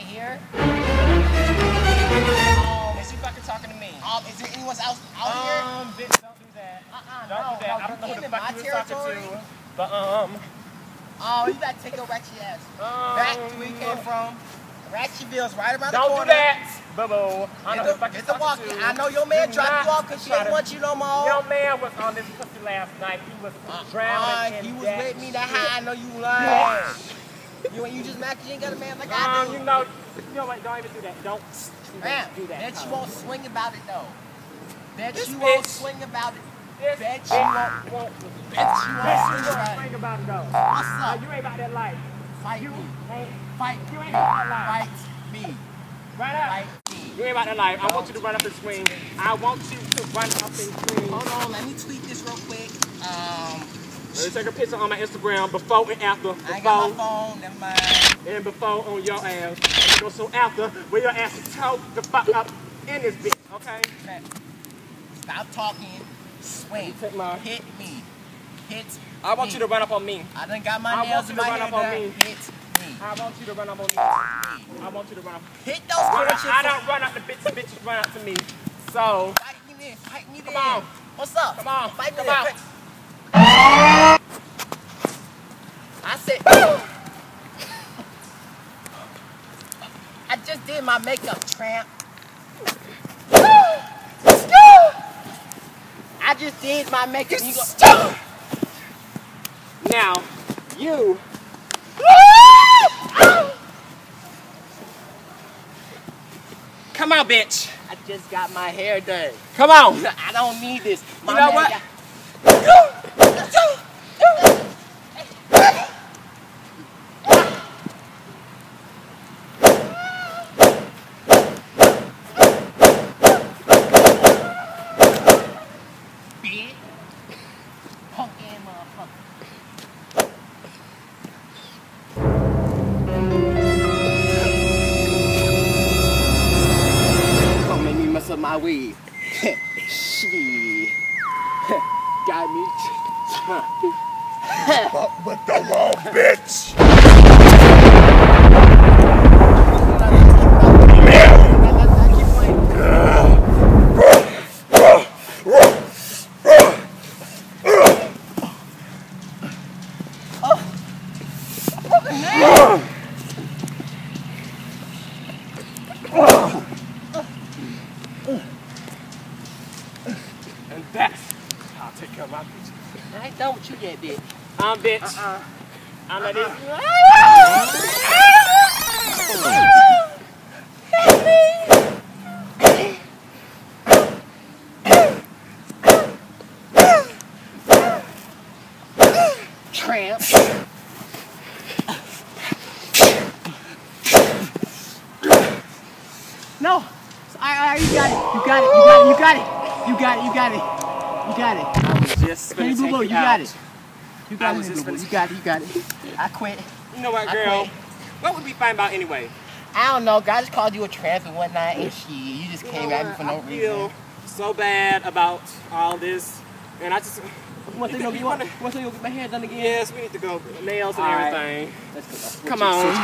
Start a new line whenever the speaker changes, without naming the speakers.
here.
Is you fucking talking to me?
Is there anyone else out here?
Bitch, don't do that. Don't do that. I don't know who the fuck you was talking to. But,
Oh, you gotta take your ratchet ass back to where you came from. Ratchetville's right around the corner.
Don't do that, boo-boo. I know who the fuck you
It's a walk.
talking to.
I know your man dropped you off because she ain't want you no more.
Your man was on this pussy last night. He was drowning in
he was
that
with me that
shit.
high. I know you lying. You just mad 'cause you ain't got a man like I do.
You know what? Don't even do that. Don't do that.
Bet you won't swing about it though. Bet
This
you won't
bitch.
swing about it.
This
Bet
bitch
you
won't.
swing about it.
Though.
What's up?
You ain't about that life.
Fight me.
Fight. You ain't about that life.
Fight me.
Run up.
Fight me.
You ain't about that life. I want you to run up and swing. I want you to run up and swing.
Hold on, let me tweet this real quick.
Let me take a picture on my Instagram before and after.
I ain't got my phone, never mind.
And before on your ass. And also after, where your ass is toe the fuck up in this bitch, okay?
Stop talking. Swing.
Take my...
Hit me. Hit me.
I want you to run up on me.
I done got my nails in my hair done. Hit me.
I want you to run up on me. I want you to run up.
Hit those bitches.
I don't run up the bitches run up to me. So.
Fight me then. Fight me then.
Come on.
What's up?
Come on.
Fight me
Come
then.
on.
I said. I just did my makeup, tramp. I just did my makeup. You go.
Now, you. Come on, bitch.
I just got my hair done.
Come on.
I don't need this.
You know what?
Bitch. Punk ass motherfucker. Don't make me mess up my weed. Shit. Got me.
Fuck with the wrong bitch.
And that's how I take care of my bitch.
I ain't done with you yet, bitch.
Bitch. I'm ready.
Tramp. No. Alright, you got it. You got it. You got it. You got it. You got it. You got it.
I was just
Hey,
finna
Boo Boo,
take
you
out.
got it. You got
I
it,
was just
Boo Boo.
finna-
You got it. You got it. I quit.
You know what,
I
girl?
quit.
What would we find about anyway?
I don't know. God just called you a tramp and whatnot, and shit. You just came at me for no
I feel
reason.
so bad about all this, and I just.
You want to go get my hair done again?
Yes, we need to go nails and
All right.
everything.
Let's go.
Come on.